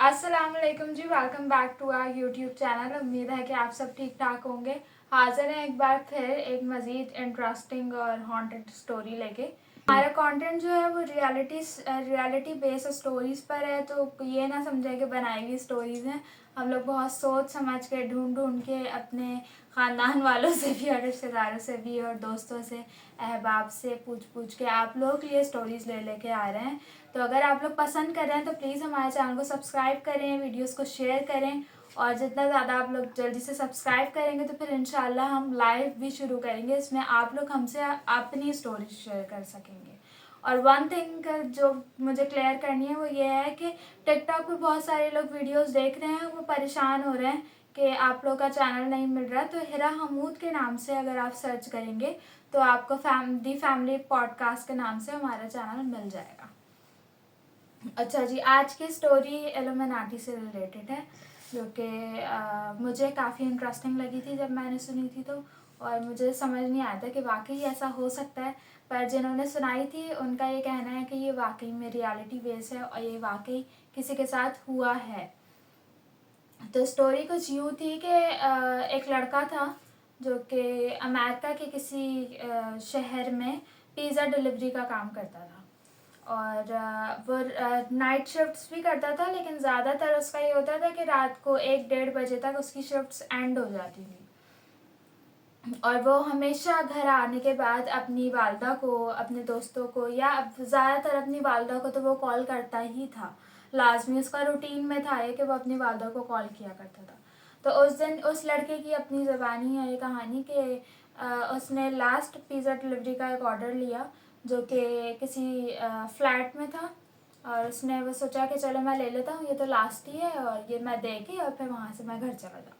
अस्सलाम वालेकुम जी। Welcome back to our YouTube channel. उम्मीद है कि आप सब ठीक ठाक होंगे। हाजिर हैं एक बार फिर एक मज़ीद इंटरेस्टिंग और हॉन्टेड स्टोरी लेके। हमारा कंटेंट जो है वो रियलिटी बेस्ड स्टोरीज़ पर है, तो ये ना समझे कि बनाई हुई स्टोरीज़ हैं। हम लोग बहुत सोच समझ के ढूंढ ढूंढ के अपने ख़ानदान वालों से भी और रिश्तेदारों से भी और दोस्तों से अहबाब से पूछ पूछ के आप लोगों के लिए स्टोरीज़ ले लेके आ रहे हैं। तो अगर आप लोग पसंद कर रहे हैं तो प्लीज़ हमारे चैनल को सब्सक्राइब करें, वीडियोस को शेयर करें, और जितना ज़्यादा आप लोग जल्दी से सब्सक्राइब करेंगे तो फिर इंशाल्लाह हम लाइव भी शुरू करेंगे। इसमें आप लोग हमसे अपनी स्टोरी शेयर कर सकेंगे। और वन थिंग जो मुझे क्लियर करनी है वो ये है कि टिकटॉक पे बहुत सारे लोग वीडियोस देख रहे हैं, वो परेशान हो रहे हैं कि आप लोग का चैनल नहीं मिल रहा। तो हिरा हमूद के नाम से अगर आप सर्च करेंगे तो आपको दी फैमिली पॉडकास्ट के नाम से हमारा चैनल मिल जाएगा। अच्छा जी, आज की स्टोरी इल्यूमिनाटी से रिलेटेड है, जो कि मुझे काफ़ी इंटरेस्टिंग लगी थी जब मैंने सुनी थी। तो और मुझे समझ नहीं आया था कि वाकई ऐसा हो सकता है, पर जिन्होंने सुनाई थी उनका ये कहना है कि ये वाकई में रियलिटी बेस है और ये वाकई किसी के साथ हुआ है। तो स्टोरी कुछ यूँ थी कि एक लड़का था जो कि अमेरिका के किसी शहर में पिज़्ज़ा डिलीवरी का काम करता था। और वो नाइट शिफ्ट्स भी करता था, लेकिन ज़्यादातर उसका ये होता था कि रात को 1-1:30 बजे तक उसकी शिफ्ट्स एंड हो जाती थी। और वो हमेशा घर आने के बाद अपनी वालदा को, अपने दोस्तों को, या ज़्यादातर अपनी वालदा को तो वो कॉल करता ही था। लाजमी उसका रूटीन में था ये कि वो अपनी वालदा को कॉल किया करता था। तो उस दिन उस लड़के की अपनी ज़बानी है ये कहानी कि उसने लास्ट पिज़्ज़ा डिलीवरी का एक ऑर्डर लिया जो कि किसी फ्लैट में था। और उसने वो सोचा कि चलो मैं ले लेता हूँ, ये तो लास्ट ही है और ये मैं दे के और फिर वहाँ से मैं घर चला जाऊँ।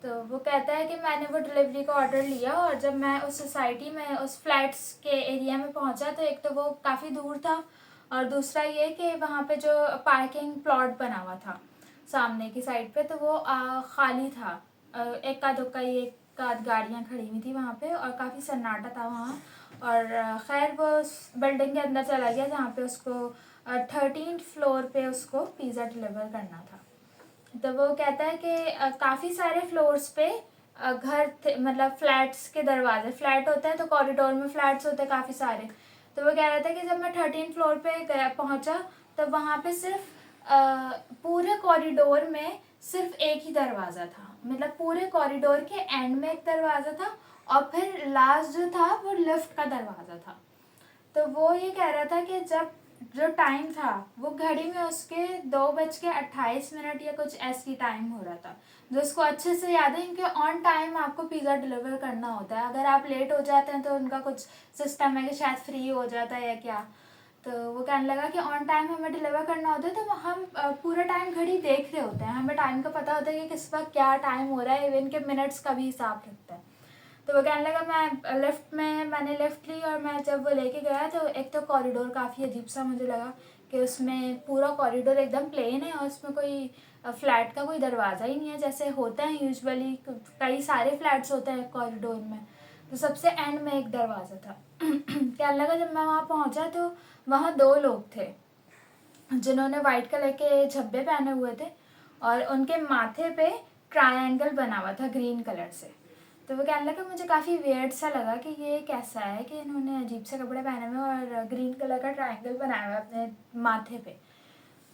तो वो कहता है कि मैंने वो डिलीवरी का ऑर्डर लिया, और जब मैं उस सोसाइटी में उस फ्लैट्स के एरिया में पहुंचा तो एक तो वो काफ़ी दूर था, और दूसरा ये कि वहाँ पे जो पार्किंग प्लॉट बना हुआ था सामने की साइड पे, तो वो खाली था। इक्का दुक्का ही एक आध गाड़ियाँ खड़ी हुई थी वहाँ पे, और काफ़ी सन्नाटा था वहाँ। और खैर वो उस बिल्डिंग के अंदर चला गया जहाँ पे उसको 13th फ्लोर पे उसको पिज़्ज़ा डिलीवर करना था। तो वो कहता है कि काफ़ी सारे फ्लोर्स पे घर थे, मतलब फ्लैट्स के दरवाजे, फ्लैट होता है तो कॉरिडोर में फ्लैट्स होते हैं काफ़ी सारे। तो वो कह रहा था कि जब मैं 13 फ्लोर पे गया पहुंचा तो वहाँ पे सिर्फ पूरे कॉरिडोर में सिर्फ एक ही दरवाज़ा था। मतलब पूरे कॉरिडोर के एंड में एक दरवाज़ा था और फिर लास्ट जो था वो लिफ्ट का दरवाज़ा था। तो वो ये कह रहा था कि जब जो टाइम था वो घड़ी में उसके 2:28 या कुछ ऐसी टाइम हो रहा था, जो उसको अच्छे से याद है क्योंकि ऑन टाइम आपको पिज़्ज़ा डिलीवर करना होता है। अगर आप लेट हो जाते हैं तो उनका कुछ सिस्टम है कि शायद फ्री हो जाता है या क्या। तो वो कहने लगा कि ऑन टाइम हमें डिलीवर करना होता है, तो हम पूरा टाइम घड़ी देख रहे होते हैं, हमें टाइम का पता होता है कि किस वक्त क्या टाइम हो रहा है, इवन के मिनट्स का भी हिसाब रखता है। तो वो कहने लगा मैंने लिफ्ट ली, और मैं जब वो लेके गया तो एक तो कॉरिडोर काफ़ी अजीब सा मुझे लगा कि उसमें पूरा कॉरिडोर एकदम प्लेन है और उसमें कोई फ्लैट का कोई दरवाज़ा ही नहीं है जैसे होते हैं यूजुअली, कई सारे फ्लैट्स होते हैं कॉरिडोर में। तो सबसे एंड में एक दरवाज़ा था। कहने लगा जब मैं वहाँ पहुँचा तो वहाँ 2 लोग थे जिन्होंने वाइट कलर के झब्बे पहने हुए थे, और उनके माथे पे ट्रायंगल बना हुआ था ग्रीन कलर से। तो वो कहने लगा मुझे काफ़ी वियर्ड सा लगा कि ये कैसा है कि इन्होंने अजीब से कपड़े पहने हुए और ग्रीन कलर का ट्रायंगल बनाया हुआ है अपने माथे पे।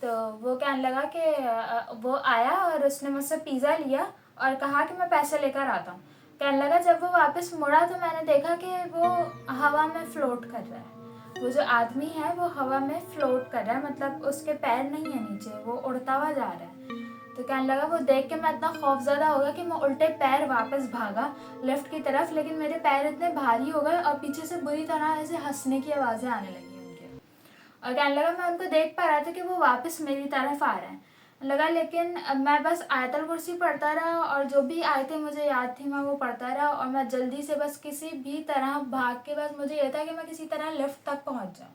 तो वो कहने लगा कि वो आया और उसने मुझसे पिज़्ज़ा लिया और कहा कि मैं पैसे लेकर आता हूँ। कहने लगा जब वो वापस मुड़ा तो मैंने देखा कि वो हवा में फ़्लोट कर रहा है। वो जो आदमी है वो हवा में फ़्लोट कर रहा है, मतलब उसके पैर नहीं है नीचे, वो उड़ता हुआ जा रहा है। तो कहने लगा वो देख के मैं इतना खौफज़दा हो गया कि मैं उल्टे पैर वापस भागा लिफ्ट की तरफ, लेकिन मेरे पैर इतने भारी हो गए और पीछे से बुरी तरह ऐसे हंसने की आवाज़ें आने लगी उनके। और कहने लगा मैं उनको देख पा रहा था कि वो वापस मेरी तरफ आ रहे हैं लगा, लेकिन मैं बस आयतल कुर्सी पढ़ता रहा और जो भी आयतें मुझे याद थी मैं वो पढ़ता रहा, और मैं जल्दी से बस किसी भी तरह भाग के, बस मुझे ये था कि मैं किसी तरह लिफ्ट तक पहुंच जाऊँ।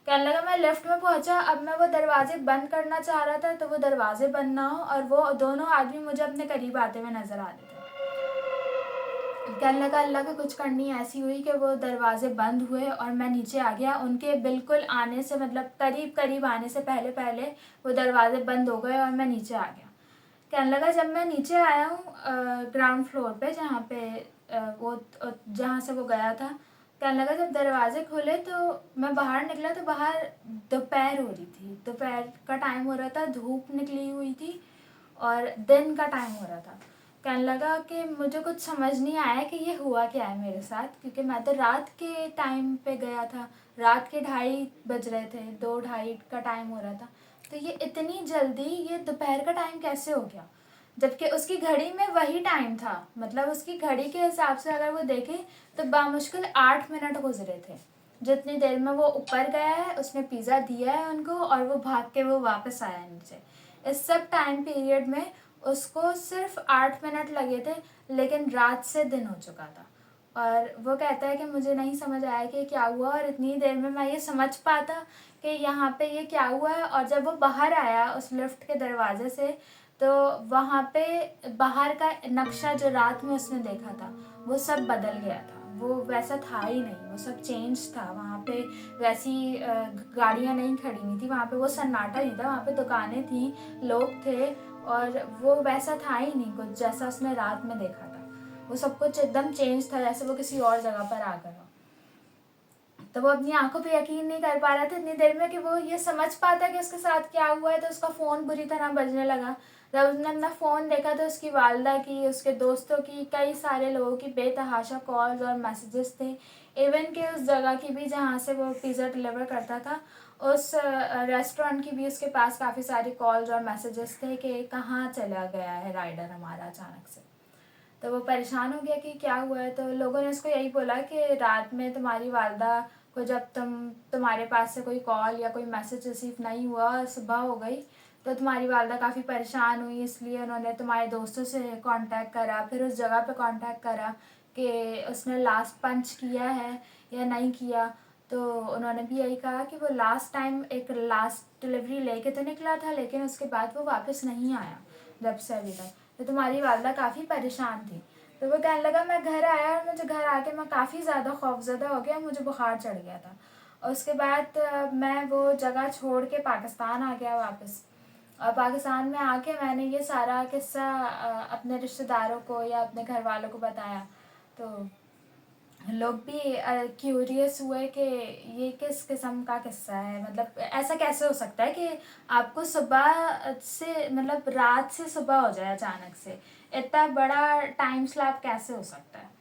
कहने लगा मैं लिफ्ट में पहुंचा, अब मैं वो दरवाजे बंद करना चाह रहा था तो वो दरवाजे बंद ना हो और वो दोनों आदमी मुझे अपने करीब आते हुए नजर आ रहे थे। कहने लगा अल्लाह की कुछ करनी ऐसी हुई कि वो दरवाजे बंद हुए और मैं नीचे आ गया। उनके बिल्कुल आने से मतलब करीब करीब आने से पहले पहले वो दरवाजे बंद हो गए और मैं नीचे आ गया। कहने लगा जब मैं नीचे आया हूँ ग्राउंड फ्लोर पे जहाँ पे वो जहाँ से वो गया था, कहने लगा जब दरवाजे खुले तो मैं बाहर निकला तो बाहर दोपहर हो रही थी, दोपहर का टाइम हो रहा था, धूप निकली हुई थी और दिन का टाइम हो रहा था। कहने लगा कि मुझे कुछ समझ नहीं आया कि ये हुआ क्या है मेरे साथ, क्योंकि मैं तो रात के टाइम पे गया था, रात के 2:30 बज रहे थे, 2-2:30 का टाइम हो रहा था, तो ये इतनी जल्दी ये दोपहर का टाइम कैसे हो गया, जबकि उसकी घड़ी में वही टाइम था। मतलब उसकी घड़ी के हिसाब से अगर वो देखे तो बामुश्किल 8 मिनट गुजरे थे। जितनी देर में वो ऊपर गया है, उसने पिज़्ज़ा दिया है उनको और वो भाग के वो वापस आया नीचे। इस सब टाइम पीरियड में उसको सिर्फ 8 मिनट लगे थे, लेकिन रात से दिन हो चुका था। और वो कहता है कि मुझे नहीं समझ आया कि क्या हुआ और इतनी देर में मैं ये समझ पाता कि यहाँ पे ये क्या हुआ है। और जब वो बाहर आया उस लिफ्ट के दरवाजे से, तो वहाँ पे बाहर का नक्शा जो रात में उसने देखा था वो सब बदल गया था, वो वैसा था ही नहीं, वो सब चेंज था। वहाँ पे वैसी गाड़ियाँ नहीं खड़ी हुई थी, वहाँ पे वो सन्नाटा नहीं था, वहाँ पे दुकानें थी, लोग थे, और वो वैसा था ही नहीं कुछ जैसा उसने रात में देखा था। वो सब कुछ एकदम चेंज था, जैसे वो किसी और जगह पर आ गया। तो वो अपनी आंखों पे यकीन नहीं कर पा रहा था इतनी देर में कि वो ये समझ पाता कि उसके साथ क्या हुआ है। तो उसका फ़ोन बुरी तरह बजने लगा। जब उसने अपना फ़ोन देखा तो उसकी वालदा की, उसके दोस्तों की, कई सारे लोगों की बेतहाशा कॉल्स और मैसेजेस थे। इवन कि उस जगह की भी जहाँ से वो पिज़्ज़ा डिलीवर करता था, उस रेस्टोरेंट की भी उसके पास काफ़ी सारी कॉल्स और मैसेजेस थे कि कहाँ चला गया है राइडर हमारा अचानक से। तो वो परेशान हो गया कि क्या हुआ है। तो लोगों ने उसको यही बोला कि रात में तुम्हारी वालदा को जब तुम्हारे पास से कोई कॉल या कोई मैसेज रिसीव नहीं हुआ, सुबह हो गई, तो तुम्हारी वालदा काफ़ी परेशान हुई, इसलिए उन्होंने तुम्हारे दोस्तों से कांटेक्ट करा, फिर उस जगह पे कांटेक्ट करा कि उसने लास्ट पंच किया है या नहीं किया। तो उन्होंने भी यही कहा कि वो लास्ट टाइम एक लास्ट डिलीवरी लेके तो निकला था, लेकिन उसके बाद वो वापस नहीं आया जब से अभी तक। तो तुम्हारी वालदा काफ़ी परेशान थी। तो वो कहने लगा मैं घर आया और मुझे घर आके मैं काफ़ी ज़्यादा खौफज़दा हो गया, मुझे बुखार चढ़ गया था। और उसके बाद मैं वो जगह छोड़ के पाकिस्तान आ गया वापस। और पाकिस्तान में आके मैंने ये सारा किस्सा अपने रिश्तेदारों को या अपने घर वालों को बताया। तो लोग भी क्यूरियस हुए कि ये किस किस्म का किस्सा है, मतलब ऐसा कैसे हो सकता है कि आपको सुबह से मतलब रात से सुबह हो जाए अचानक से, इतना बड़ा टाइम स्लैप कैसे हो सकता है।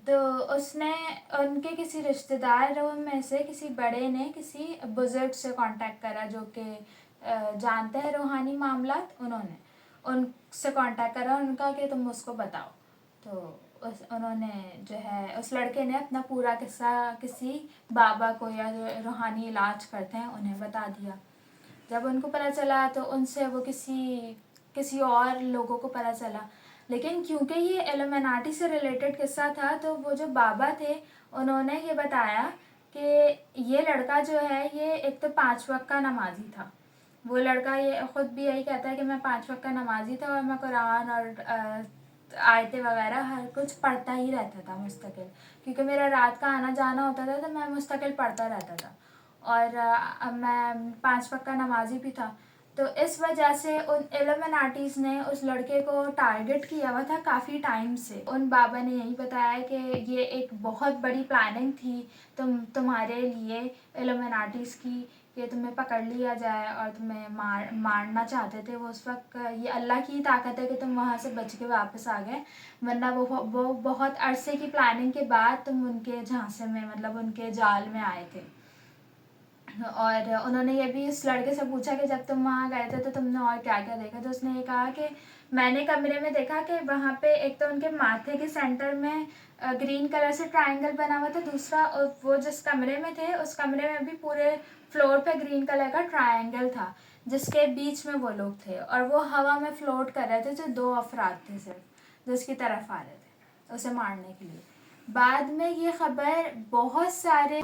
तो उसने उनके किसी रिश्तेदारों में से किसी बड़े ने किसी बुजुर्ग से कांटेक्ट करा जो कि जानते हैं रूहानी मामलात। उन्होंने उनसे कांटेक्ट करा, उनका कि तुम उसको बताओ। तो उन्होंने जो है उस लड़के ने अपना पूरा किस्सा किसी बाबा को या जो रूहानी इलाज करते हैं उन्हें बता दिया। जब उनको पता चला तो उनसे वो किसी किसी और लोगों को पता चला। लेकिन क्योंकि ये इल्यूमिनाटी से रिलेटेड किस्सा था, तो वो जो बाबा थे उन्होंने ये बताया कि ये लड़का जो है ये एक तो 5 वक्त का नमाजी था। वो लड़का ये ख़ुद भी यही कहता है कि मैं 5 वक्त का नमाजी था और मैं कुरान और आयतें वगैरह हर कुछ पढ़ता ही रहता था मुस्तकिल, क्योंकि मेरा रात का आना जाना होता था तो मैं मुस्तकिल पढ़ता रहता था। और मैं 5 वक्त का नमाजी भी था। तो इस वजह से उन इल्यूमिनाटीज़ ने उस लड़के को टारगेट किया हुआ था काफ़ी टाइम से। उन बाबा ने यही बताया कि ये एक बहुत बड़ी प्लानिंग थी तुम्हारे लिए इल्यूमिनाटीज़ की, कि तुम्हें पकड़ लिया जाए और तुम्हें मारना चाहते थे वो उस वक्त। ये अल्लाह की ताकत है कि तुम वहाँ से बच के वापस आ गए, वरना वो बहुत अरसे की प्लानिंग के बाद तुम उनके झांसे में मतलब उनके जाल में आए थे। और उन्होंने ये भी इस लड़के से पूछा कि जब तुम वहाँ गए थे तो तुमने और क्या क्या देखा। तो उसने ये कहा कि मैंने कमरे में देखा कि वहाँ पे एक तो उनके माथे के सेंटर में ग्रीन कलर से ट्रायंगल बना हुआ था, दूसरा वो जिस कमरे में थे उस कमरे में भी पूरे फ्लोर पे ग्रीन कलर का ट्रायंगल था जिसके बीच में वो लोग थे और वो हवा में फ्लोट कर रहे थे, जो 2 अफराद थे सिर्फ जो उसकी तरफ आ रहे थे उसे मारने के लिए। बाद में ये खबर बहुत सारे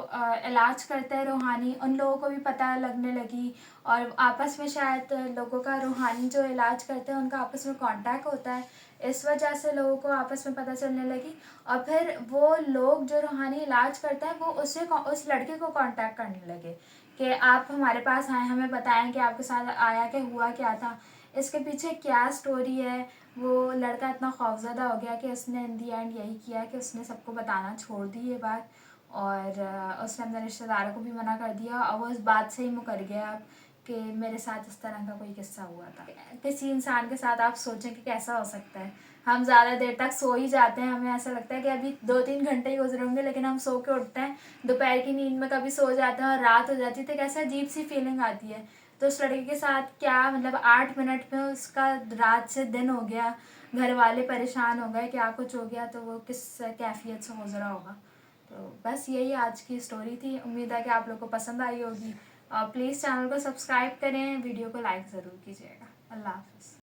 इलाज करते हैं रूहानी, उन लोगों को भी पता लगने लगी, और आपस में शायद लोगों का रूहानी जो इलाज करते हैं उनका आपस में कांटेक्ट होता है, इस वजह से लोगों को आपस में पता चलने लगी। और फिर वो लोग जो रूहानी इलाज करते हैं वो उस लड़के को कांटेक्ट करने लगे कि आप हमारे पास आए, हमें बताएं कि आपके साथ आया क्या, हुआ क्या था, इसके पीछे क्या स्टोरी है। वो लड़का इतना खौफज़दा हो गया कि उसने इन दी एंड यही किया कि उसने सबको बताना छोड़ दी ये बात, और उसने अपने रिश्तेदारों को भी मना कर दिया, और वो उस बात से ही मुकर गया कि मेरे साथ इस तरह का कोई किस्सा हुआ था। किसी इंसान के साथ आप सोचें कि कैसा हो सकता है। हम ज़्यादा देर तक सो ही जाते हैं, हमें ऐसा लगता है कि अभी 2-3 घंटे ही गुजरे होंगे, लेकिन हम सो के उठते हैं, दोपहर की नींद में कभी सो जाते हैं और रात हो जाती है, तो कैसा अजीब सी फीलिंग आती है। तो उस लड़के के साथ क्या, मतलब 8 मिनट में उसका रात से दिन हो गया, घर वाले परेशान हो गए क्या कुछ हो गया, तो वो किस कैफियत से गुजरा होगा। तो बस यही आज की स्टोरी थी, उम्मीद है कि आप लोग को पसंद आई होगी। प्लीज़ चैनल को सब्सक्राइब करें, वीडियो को लाइक ज़रूर कीजिएगा। अल्लाह हाफ़िज़।